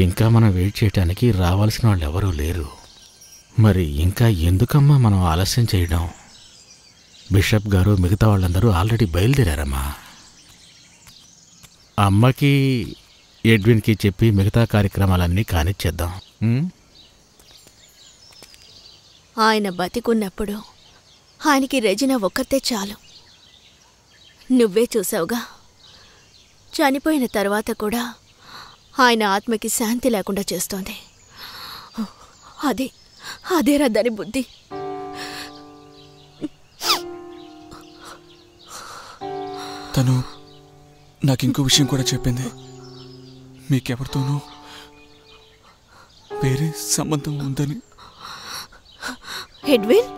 ఇంకా మనం వెయిట్ చేయటానికి రావాల్సిన వాళ్ళు ఎవరూ లేరు. మరి ఇంకా ఎందుకమ్మా మనం ఆలస్యం చేయడం? బిషప్ గారు మిగతా వాళ్ళందరూ ఆల్రెడీ బయలుదేరారమ్మా. అమ్మకి ఎడ్విన్కి చెప్పి మిగతా కార్యక్రమాలన్నీ కానిచ్చేద్దాం. ఆయన బతికున్నప్పుడు ఆయనకి రెజినా ఒక్కతే చాలు. నువ్వే చూసావుగా, చనిపోయిన తర్వాత కూడా ఆయన ఆత్మకి శాంతి లేకుండా చేస్తోంది. అదేరా దాని బుద్ధి. తను నాకింకో విషయం కూడా చెప్పింది. మీకెవరితోనూ వేరే సంబంధం ఉందని. ఎడ్విన్,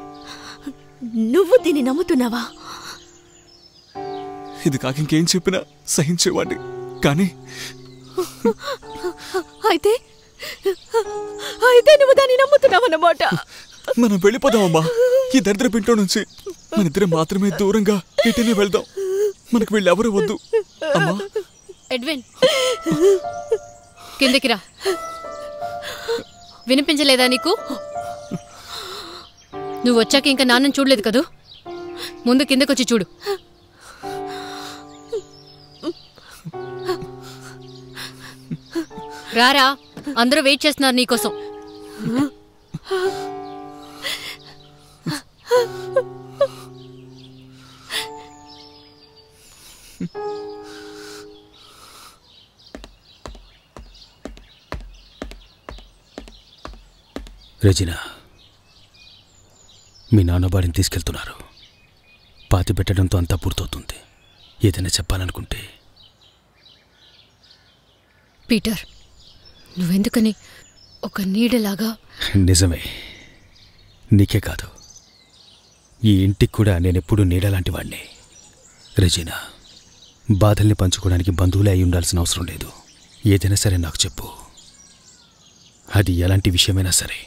నువ్వు దీన్ని నమ్ముతున్నావా? ఇది కాక ఇంకేం చెప్పినా సహించేవాడిని, కానీ అయితే నువ్వు దాన్ని నమ్ముతున్నావన్నమాట. మనం వెళ్ళిపోదామమ్మా ఈ దరిద్ర పింట్లో నుంచి. మనిద్దరం మాత్రమే దూరంగా ఇటనే వెళ్దాం. మనకు వీళ్ళెవరూ వద్దు. అమ్మా ఎడ్విన్, కిందకి రా. వినిపించలేదా నీకు? నువ్వు వచ్చాక ఇంకా నాన్నని చూడలేదు కదూ. ముందు కిందకొచ్చి చూడు. రారా, అందరూ వెయిట్ చేస్తున్నారు నీకోసం. రెజినా, మీ నాన్న బాడీని తీసుకెళ్తున్నారు. పాతి పెట్టడంతో అంతా పూర్తవుతుంది. ఏదైనా చెప్పాలనుకుంటే. పీటర్, నువ్వెందుకని ఒక నీడలాగా? నిజమే, నీకే కాదు, ఈ ఇంటికి కూడా నేనెప్పుడూ నీడలాంటి వాడిని. రెజినా, బాధల్ని పంచుకోవడానికి బంధువులే అయి ఉండాల్సిన అవసరం లేదు. ఏదైనా సరే నాకు చెప్పు, అది ఎలాంటి విషయమైనా సరే.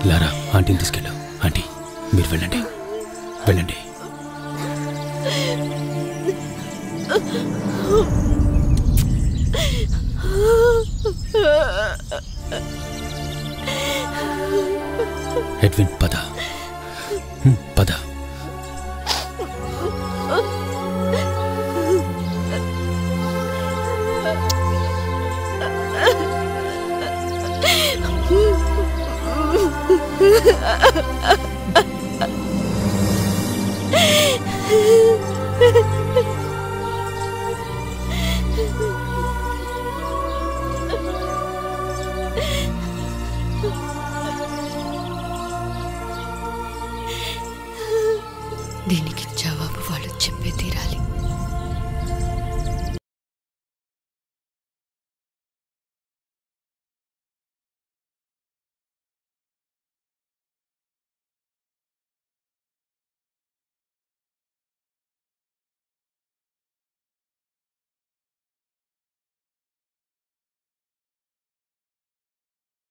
లారా, ఆంటీని తీసుకెళ్ళు. ఆంటీ, మీరు వెళ్ళండి, వెళ్ళండి. ఎడ్విన్, పద పద.